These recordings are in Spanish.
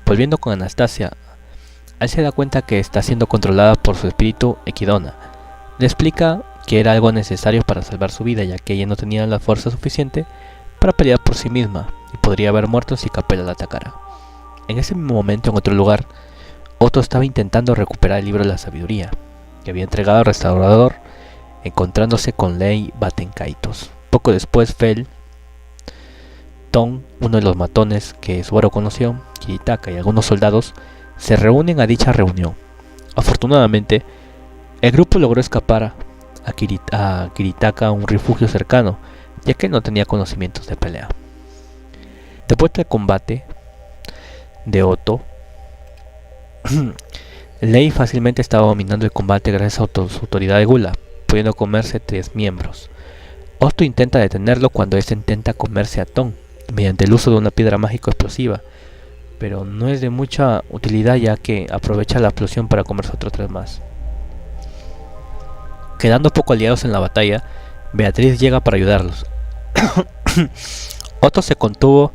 Volviendo con Anastasia, él se da cuenta que está siendo controlada por su espíritu Equidona. Le explica que era algo necesario para salvar su vida, ya que ella no tenía la fuerza suficiente para pelear por sí misma y podría haber muerto si Capella la atacara. En ese mismo momento, en otro lugar, Otto estaba intentando recuperar el libro de la sabiduría que había entregado al restaurador, encontrándose con Ley Batenkaitos. Poco después, Fel, Tom, uno de los matones que Subaru conoció, Kiritaka y algunos soldados se reúnen a dicha reunión. Afortunadamente, el grupo logró escapar a Kiritaka a un refugio cercano, ya que no tenía conocimientos de pelea. Después del combate de Otto, Lei fácilmente estaba dominando el combate gracias a su autoridad de gula, pudiendo comerse 3 miembros. Otto intenta detenerlo cuando este intenta comerse a Tom mediante el uso de una piedra mágica explosiva, pero no es de mucha utilidad ya que aprovecha la explosión para comerse otros 3 más. Quedando poco aliados en la batalla, Beatriz llega para ayudarlos. Otto se contuvo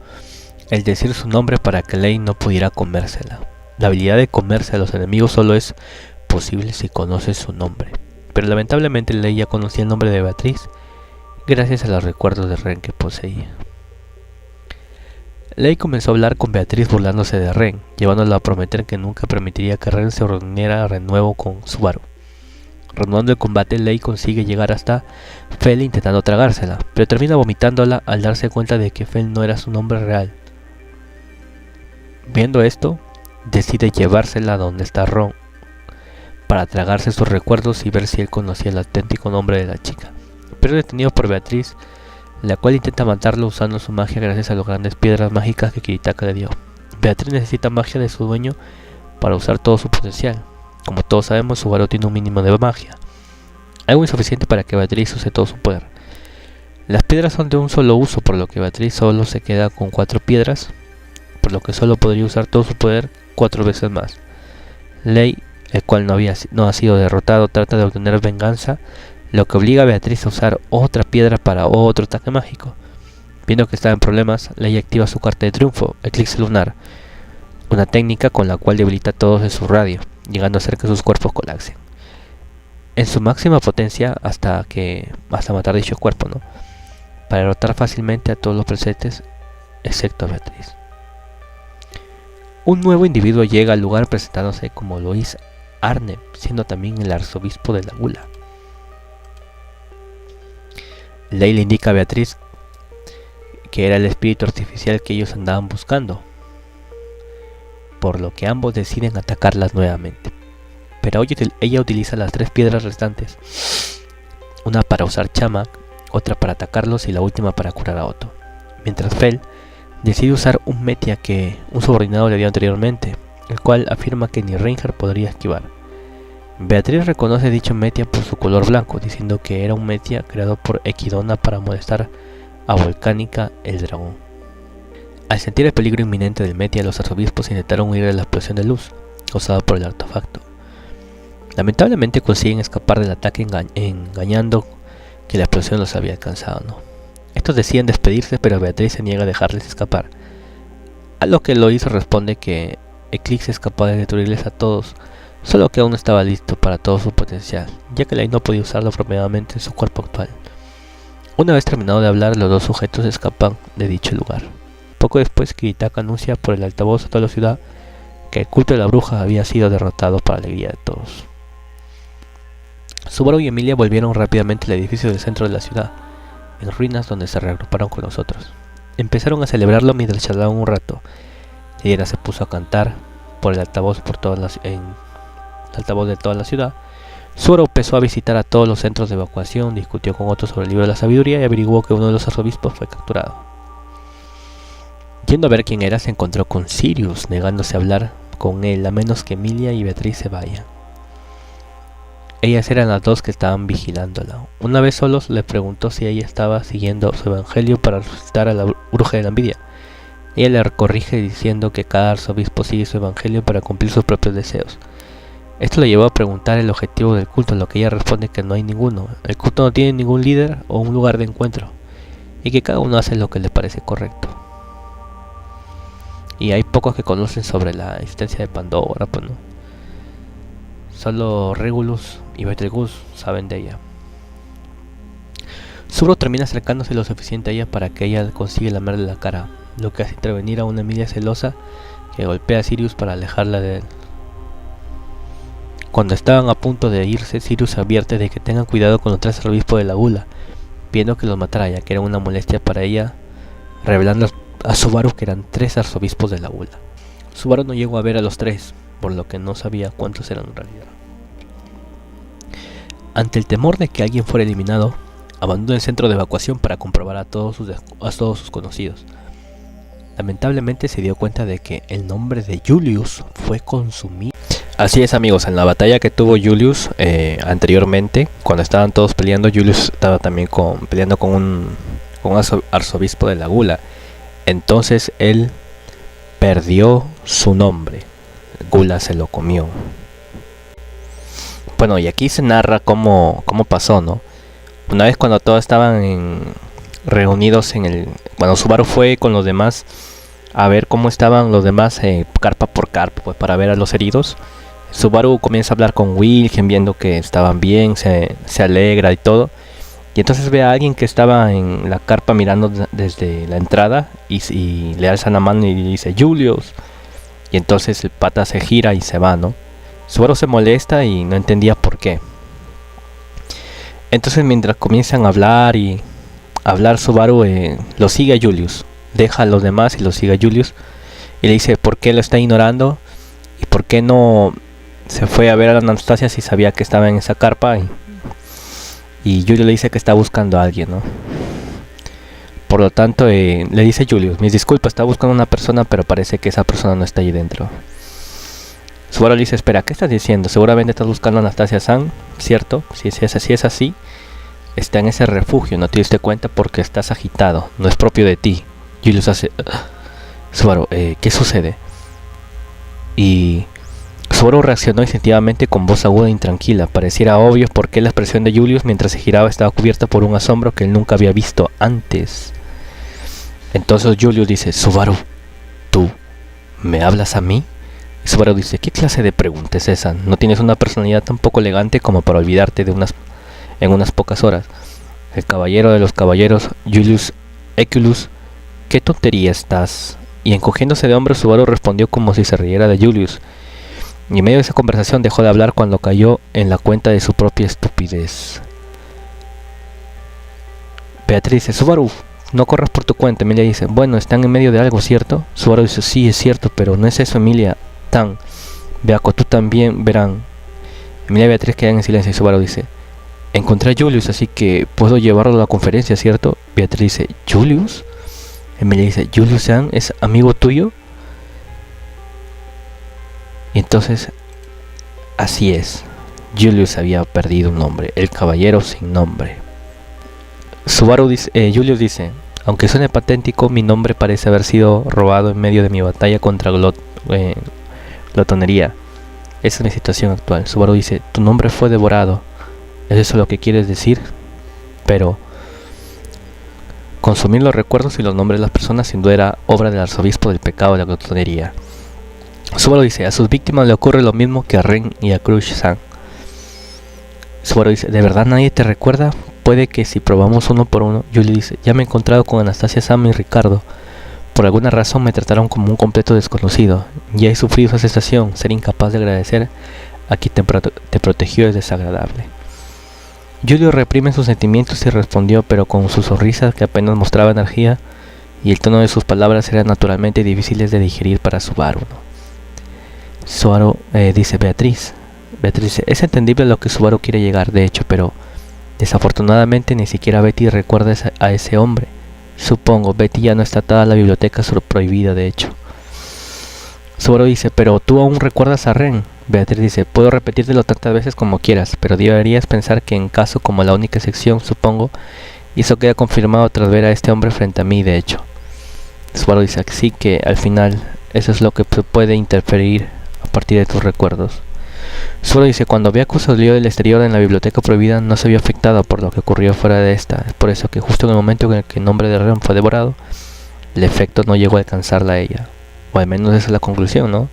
el decir su nombre para que Lei no pudiera comérsela. La habilidad de comerse a los enemigos solo es posible si conoces su nombre, pero lamentablemente Lei ya conocía el nombre de Beatriz gracias a los recuerdos de Ren que poseía. Lei comenzó a hablar con Beatriz burlándose de Ren, llevándola a prometer que nunca permitiría que Ren se reuniera de nuevo con Subaru. Reanudando el combate, Lei consigue llegar hasta Fel intentando tragársela, pero termina vomitándola al darse cuenta de que Fel no era su nombre real. Viendo esto, decide llevársela a donde está Ron para tragarse sus recuerdos y ver si él conocía el auténtico nombre de la chica, pero es detenido por Beatriz, la cual intenta matarlo usando su magia gracias a las grandes piedras mágicas que Kiritaka le dio. Beatriz necesita magia de su dueño para usar todo su potencial. Como todos sabemos, Subaru tiene un mínimo de magia, algo insuficiente para que Beatriz use todo su poder. Las piedras son de un solo uso, por lo que Beatriz solo se queda con 4 piedras, por lo que solo podría usar todo su poder 4 veces más. Lei, el cual no ha sido derrotado, trata de obtener venganza, lo que obliga a Beatriz a usar otra piedra para otro ataque mágico. Viendo que está en problemas, Lei activa su carta de triunfo, Eclipse Lunar, una técnica con la cual debilita a todos en su radio, llegando a hacer que sus cuerpos colapsen en su máxima potencia hasta matar dicho cuerpo, para derrotar fácilmente a todos los presentes excepto a Beatriz. Un nuevo individuo llega al lugar presentándose como Lois Arnhem, siendo también el arzobispo de la Gula. Lei le indica a Beatriz que era el espíritu artificial que ellos andaban buscando, por lo que ambos deciden atacarlas nuevamente. Pero ella utiliza las 3 piedras restantes, una para usar Chamak, otra para atacarlos y la última para curar a Otto. Mientras Fel decide usar un Metia que un subordinado le dio anteriormente, el cual afirma que ni Ranger podría esquivar. Beatriz reconoce dicho Metia por su color blanco, diciendo que era un Metia creado por Equidona para molestar a Volcánica el dragón. Al sentir el peligro inminente del Metia, los arzobispos intentaron huir de la explosión de luz causada por el artefacto. Lamentablemente consiguen escapar del ataque engañando que la explosión los había alcanzado, Estos deciden despedirse, pero Beatriz se niega a dejarles escapar, a lo que Lois responde que Eclipse es capaz de destruirles a todos, solo que aún no estaba listo para todo su potencial, ya que Lei no podía usarlo apropiadamente en su cuerpo actual. Una vez terminado de hablar, los dos sujetos escapan de dicho lugar. Poco después, Kiritaka anuncia por el altavoz a toda la ciudad que el culto de la bruja había sido derrotado para alegría de todos. Subaru y Emilia volvieron rápidamente al edificio del centro de la ciudad, en ruinas, donde se reagruparon con los otros. Empezaron a celebrarlo mientras charlaban un rato. Liera se puso a cantar por el altavoz el altavoz de toda la ciudad. Subaru empezó a visitar a todos los centros de evacuación, discutió con Otto sobre el libro de la sabiduría y averiguó que uno de los arzobispos fue capturado. Yendo a ver quién era, se encontró con Sirius, negándose a hablar con él a menos que Emilia y Beatriz se vayan. Ellas eran las dos que estaban vigilándola. Una vez solos, le preguntó si ella estaba siguiendo su evangelio para resucitar a la bruja de la envidia. Ella le corrige diciendo que cada arzobispo sigue su evangelio para cumplir sus propios deseos. Esto le llevó a preguntar el objetivo del culto, a lo que ella responde que no hay ninguno. El culto no tiene ningún líder o un lugar de encuentro, y que cada uno hace lo que le parece correcto. y hay pocos que conocen sobre la existencia de Pandora, pues no. Solo Regulus y Betelgeuse saben de ella. Subaru termina acercándose lo suficiente a ella para que ella consiga lamerle la cara, lo que hace intervenir a una Emilia celosa que golpea a Sirius para alejarla de él. Cuando estaban a punto de irse, Sirius advierte de que tengan cuidado con los 3 arzobispos de la Gula, viendo que los matara, ya que era una molestia para ella, revelando a Subaru que eran 3 arzobispos de la Gula. Subaru no llegó a ver a los 3, por lo que no sabía cuántos eran en realidad. Ante el temor de que alguien fuera eliminado, abandonó el centro de evacuación para comprobar a todos sus conocidos. Lamentablemente se dio cuenta de que el nombre de Julius fue consumido. Así es, amigos, en la batalla que tuvo Julius anteriormente, cuando estaban todos peleando, Julius estaba también peleando con un arzobispo de la Gula. Entonces él perdió su nombre. Gula se lo comió. Bueno, y aquí se narra cómo pasó, ¿no? Una vez cuando todos estaban reunidos bueno, Subaru fue con los demás a ver cómo estaban los demás carpa por carpa, pues para ver a los heridos. Subaru comienza a hablar con Wilhelm, viendo que estaban bien, se alegra y todo. Y entonces ve a alguien que estaba en la carpa mirando desde la entrada y le alza la mano y dice Julius. Y entonces el pata se gira y se va, ¿no? Subaru se molesta y no entendía por qué. Entonces mientras comienzan a hablar Subaru lo sigue a Julius. Deja a los demás y lo sigue a Julius. Y le dice por qué lo está ignorando y por qué no se fue a ver a la Anastasia si sabía que estaba en esa carpa. Y Julius le dice que está buscando a alguien, ¿no? Por lo tanto, le dice Julius, mis disculpas, está buscando a una persona, pero parece que esa persona no está ahí dentro. Subaru le dice, espera, ¿qué estás diciendo? Seguramente estás buscando a Anastasia-san, ¿cierto? Si es así, está en ese refugio, no te diste cuenta porque estás agitado, no es propio de ti. Julius hace... Subaru, ¿qué sucede? Y Subaru reaccionó instintivamente con voz aguda e intranquila. Pareciera obvio por qué la expresión de Julius mientras se giraba estaba cubierta por un asombro que él nunca había visto antes. Entonces Julius dice, Subaru, ¿tú me hablas a mí? Y Subaru dice, ¿qué clase de pregunta es esa? No tienes una personalidad tan poco elegante como para olvidarte en unas pocas horas. El caballero de los caballeros, Julius Eculus, ¿qué tontería estás? Y encogiéndose de hombros, Subaru respondió como si se riera de Julius. Y en medio de esa conversación dejó de hablar cuando cayó en la cuenta de su propia estupidez. Beatriz dice, Subaru, no corras por tu cuenta. Emilia dice, bueno, están en medio de algo, ¿cierto? Subaru dice, sí, es cierto, pero no es eso, Emilia. Beaco, tú también verán. Emilia y Beatriz quedan en silencio y Subaru dice, encontré a Julius, así que puedo llevarlo a la conferencia, ¿cierto? Beatriz dice, ¿Julius? Emilia dice, ¿Julius-san es amigo tuyo? Y entonces, así es, Julius había perdido un nombre, el caballero sin nombre. Julius dice, aunque suene patético, mi nombre parece haber sido robado en medio de mi batalla contra glotonería. Esa es mi situación actual. Subaru dice, tu nombre fue devorado. ¿Es eso lo que quieres decir? Pero consumir los recuerdos y los nombres de las personas sin duda era obra del arzobispo del pecado de la glotonería. Subaru dice, a sus víctimas le ocurre lo mismo que a Ren y a Crush-san. Subaru dice, ¿de verdad nadie te recuerda? Puede que si probamos uno por uno. Julie dice, ya me he encontrado con Anastasia, Sam y Ricardo. Por alguna razón me trataron como un completo desconocido. Ya he sufrido esa sensación. Ser incapaz de agradecer a quien te protegió es desagradable. Julio reprime sus sentimientos y respondió, pero con su sonrisa que apenas mostraba energía, y el tono de sus palabras eran naturalmente difíciles de digerir para Subaru, ¿no? Subaru dice Beatriz, es entendible a lo que Subaru quiere llegar, de hecho, pero desafortunadamente ni siquiera Betty recuerda a ese hombre. Supongo, Betty ya no está atada a la biblioteca prohibida, de hecho. Subaru dice, pero tú aún recuerdas a Ren. Beatriz dice, puedo repetírtelo tantas veces como quieras, pero deberías pensar que en caso como la única excepción, supongo, y eso queda confirmado tras ver a este hombre frente a mí, de hecho. Subaru dice, sí que al final eso es lo que puede interferir a partir de tus recuerdos. Subaru dice, cuando Byakuya salió del exterior en la biblioteca prohibida no se vio afectado por lo que ocurrió fuera de esta. Es por eso que justo en el momento en el que el nombre de Ren fue devorado, el efecto no llegó a alcanzarla a ella. O al menos esa es la conclusión, ¿no?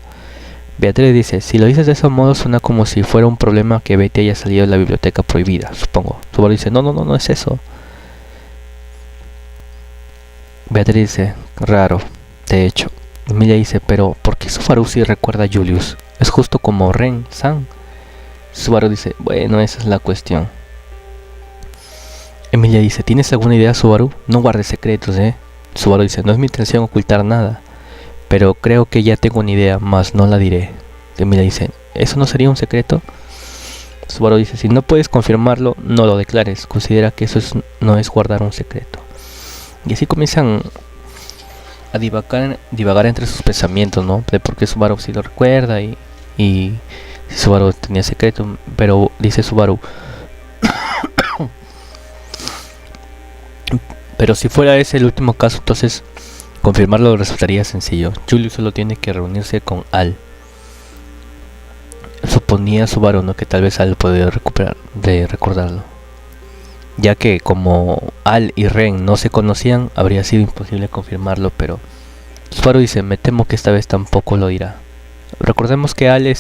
Beatriz dice, si lo dices de ese modo suena como si fuera un problema que Betty haya salido de la biblioteca prohibida, supongo. Subaru dice, no es eso. Beatriz dice, raro, de hecho. Emilia dice, pero ¿por qué Subaru sí recuerda a Julius? Es justo como Ren-san. Subaru dice, bueno, esa es la cuestión. Emilia dice, ¿tienes alguna idea, Subaru? No guardes secretos, Subaru dice, no es mi intención ocultar nada, pero creo que ya tengo una idea, mas no la diré. Emilia dice, ¿eso no sería un secreto? Subaru dice, si no puedes confirmarlo, no lo declares. Considera que eso no es guardar un secreto. Y así comienzan a divagar entre sus pensamientos, ¿no? De por qué Subaru sí lo recuerda y si Subaru tenía secreto. Pero dice Subaru, pero si fuera ese el último caso, entonces confirmarlo resultaría sencillo. Julius solo tiene que reunirse con Al. Suponía Subaru, ¿no?, que tal vez Al podría recordarlo, ya que como Al y Ren no se conocían, habría sido imposible confirmarlo, pero Subaru dice, me temo que esta vez tampoco lo dirá. Recordemos que Al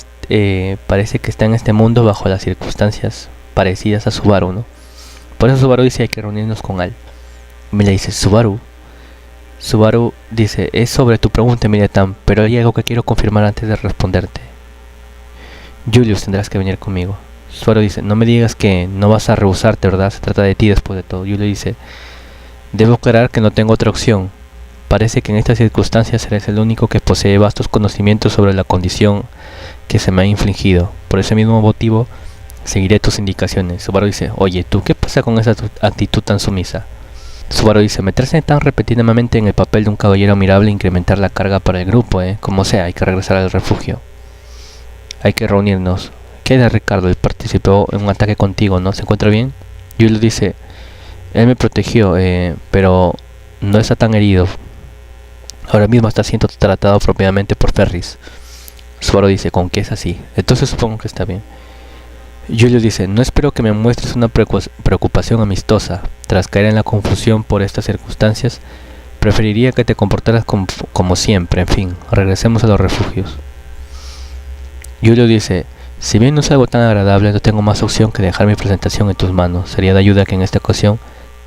parece que está en este mundo bajo las circunstancias parecidas a Subaru, ¿no? Por eso Subaru dice, hay que reunirnos con Al. Me le dice, Subaru dice, es sobre tu pregunta, Emilia-tan, pero hay algo que quiero confirmar antes de responderte. Julius, tendrás que venir conmigo. Subaru dice, no me digas que no vas a rehusarte, ¿verdad? Se trata de ti después de todo. Julius dice, debo aclarar que no tengo otra opción. Parece que en estas circunstancias eres el único que posee vastos conocimientos sobre la condición que se me ha infligido. Por ese mismo motivo, seguiré tus indicaciones. Subaru dice, oye, ¿tú qué pasa con esa actitud tan sumisa? Subaru dice, meterse tan repetidamente en el papel de un caballero admirable e incrementar la carga para el grupo, como sea, hay que regresar al refugio. Hay que reunirnos. ¿Qué de Ricardo? Él participó en un ataque contigo, ¿no? ¿Se encuentra bien? Julio dice, él me protegió, pero no está tan herido. Ahora mismo está siendo tratado propiamente por Ferris. Subaru dice, ¿con qué es así? Entonces supongo que está bien. Julio dice, no espero que me muestres una preocupación amistosa. Tras caer en la confusión por estas circunstancias, preferiría que te comportaras como siempre. En fin, regresemos a los refugios. Julio dice, si bien no es algo tan agradable, no tengo más opción que dejar mi presentación en tus manos. Sería de ayuda que en esta ocasión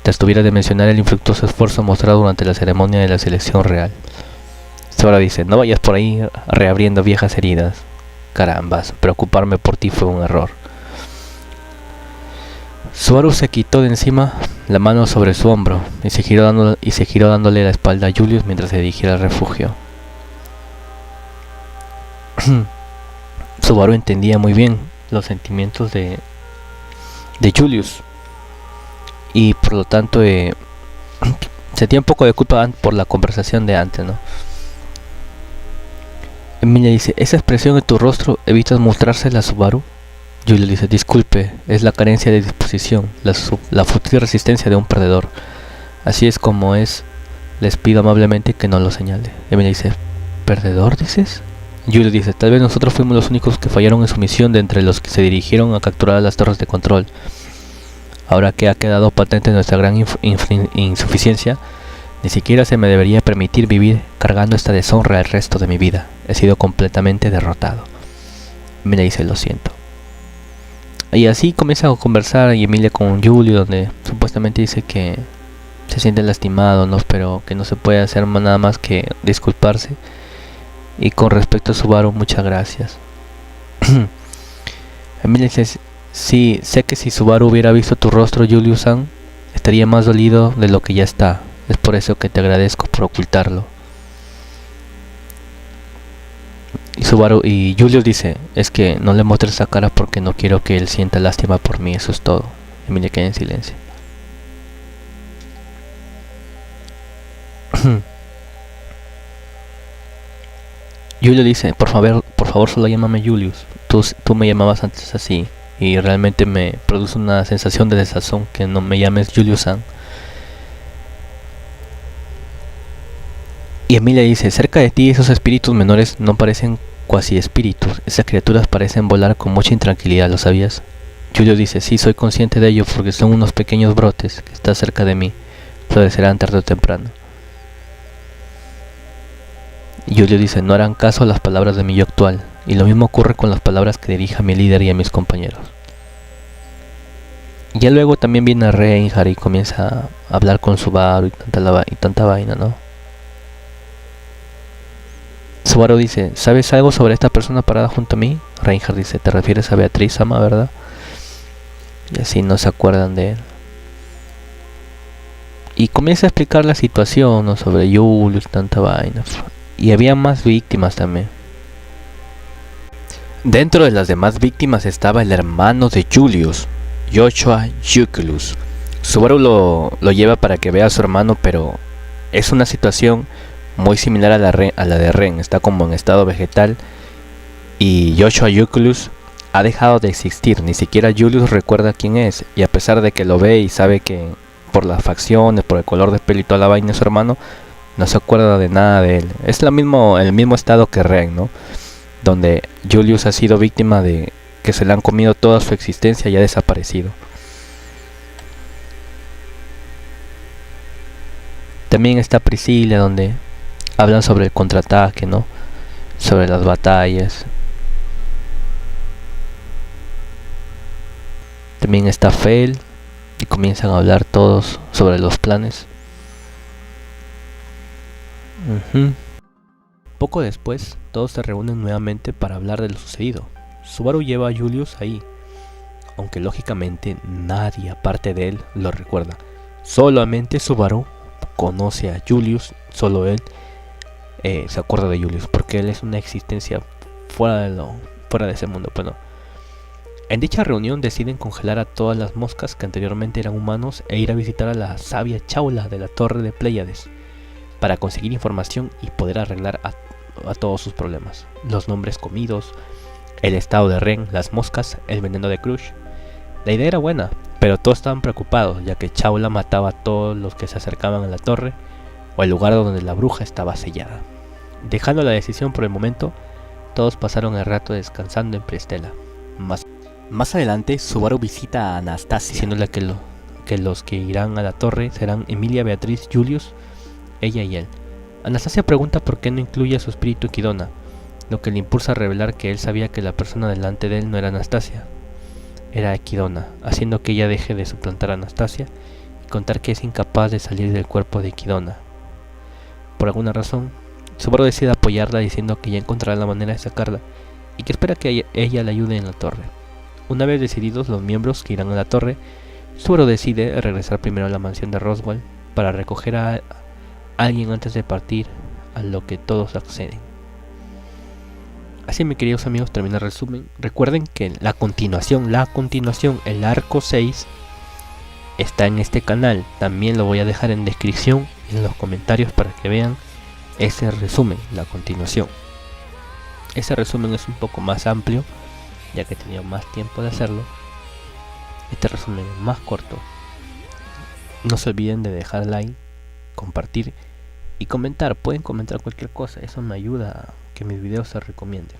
te abstuvieras de mencionar el infructuoso esfuerzo mostrado durante la ceremonia de la selección real. Subaru dice, no vayas por ahí reabriendo viejas heridas. Carambas, preocuparme por ti fue un error. Subaru se quitó de encima la mano sobre su hombro y se giró dándole la espalda a Julius mientras se dirigía al refugio. Subaru entendía muy bien los sentimientos de Julius y por lo tanto sentía un poco de culpa por la conversación de antes, ¿no? Emilia dice, esa expresión en tu rostro evitas mostrársela a Subaru. Julius dice, disculpe, es la carencia de disposición, la fútil resistencia de un perdedor. Así es como es, les pido amablemente que no lo señale. Emilia dice, ¿perdedor dices? Julius dice, tal vez nosotros fuimos los únicos que fallaron en su misión de entre los que se dirigieron a capturar las torres de control. Ahora que ha quedado patente nuestra gran insuficiencia, ni siquiera se me debería permitir vivir cargando esta deshonra el resto de mi vida. He sido completamente derrotado. Emilia dice, lo siento. Y así comienza a conversar y Emilia con Julio, donde supuestamente dice que se siente lastimado, ¿no? Pero que no se puede hacer nada más que disculparse. Y con respecto a Subaru, muchas gracias. Emilia dice, sí, sé que si Subaru hubiera visto tu rostro, Julius-san, estaría más dolido de lo que ya está. Es por eso que te agradezco por ocultarlo. Y Julius dice, es que no le muestres esa cara porque no quiero que él sienta lástima por mí, eso es todo. Emilia queda en silencio. Julio dice, por favor solo llámame Julius. Tú me llamabas antes así y realmente me produce una sensación de desazón que no me llames Julius-san. Y Emilia dice, cerca de ti esos espíritus menores no parecen cuasi espíritus, esas criaturas parecen volar con mucha intranquilidad, ¿lo sabías? Julio dice, sí, soy consciente de ello porque son unos pequeños brotes que están cerca de mí, florecerán tarde o temprano. Y Julius dice, no harán caso a las palabras de mi yo actual. Y lo mismo ocurre con las palabras que dirige a mi líder y a mis compañeros. Y ya luego también viene Reinhardt y comienza a hablar con Subaru y tanta vaina, ¿no? Subaru dice, ¿sabes algo sobre esta persona parada junto a mí? Reinhardt dice, te refieres a Beatriz Sama, ¿verdad? Y así no se acuerdan de él. Y comienza a explicar la situación, ¿no? Sobre Julius, tanta vaina. Y había más víctimas también. Dentro de las demás víctimas estaba el hermano de Julius, Joshua Euculus. Subaru lo lleva para que vea a su hermano, pero es una situación muy similar a la de Ren. Está como en estado vegetal y Joshua Euculus ha dejado de existir. Ni siquiera Julius recuerda quién es, y a pesar de que lo ve y sabe que por las facciones, por el color de pelo y toda la vaina de su hermano, no se acuerda de nada de él. Es el mismo estado que Ren, ¿no? Donde Julius ha sido víctima de que se le han comido toda su existencia y ha desaparecido. También está Priscilla, donde hablan sobre el contraataque, ¿no? Sobre las batallas. También está Fel y comienzan a hablar todos sobre los planes. Poco después, todos se reúnen nuevamente para hablar de lo sucedido. Subaru lleva a Julius ahí, aunque lógicamente nadie aparte de él lo recuerda. Solamente Subaru conoce a Julius, solo él se acuerda de Julius, porque él es una existencia fuera de ese mundo. Bueno, en dicha reunión deciden congelar a todas las moscas que anteriormente eran humanos e ir a visitar a la sabia Chaula de la Torre de Pléyades para conseguir información y poder arreglar a todos sus problemas. Los nombres comidos, el estado de Ren, las moscas, el veneno de Crush. La idea era buena, pero todos estaban preocupados, ya que Chaula mataba a todos los que se acercaban a la torre o el lugar donde la bruja estaba sellada. Dejando la decisión por el momento, todos pasaron el rato descansando en Prestela. Más adelante, Subaru visita a Anastasia, diciéndole que los que irán a la torre serán Emilia, Beatriz, Julius, ella y él. Anastasia pregunta por qué no incluye a su espíritu Equidona, lo que le impulsa a revelar que él sabía que la persona delante de él no era Anastasia, era Equidona, haciendo que ella deje de suplantar a Anastasia y contar que es incapaz de salir del cuerpo de Equidona. Por alguna razón, Subaru decide apoyarla diciendo que ya encontrará la manera de sacarla y que espera que ella le ayude en la torre. Una vez decididos los miembros que irán a la torre, Subaru decide regresar primero a la mansión de Roswell para recoger a alguien antes de partir, a lo que todos acceden. Así, mis queridos amigos, termina el resumen. Recuerden que la continuación, el arco 6 está en este canal. También lo voy a dejar en descripción y en los comentarios para que vean ese resumen, la continuación. Ese resumen es un poco más amplio, ya que he tenido más tiempo de hacerlo. Este resumen es más corto. No se olviden de dejar like, compartir y comentar. Pueden comentar cualquier cosa, eso me ayuda a que mis videos se recomienden.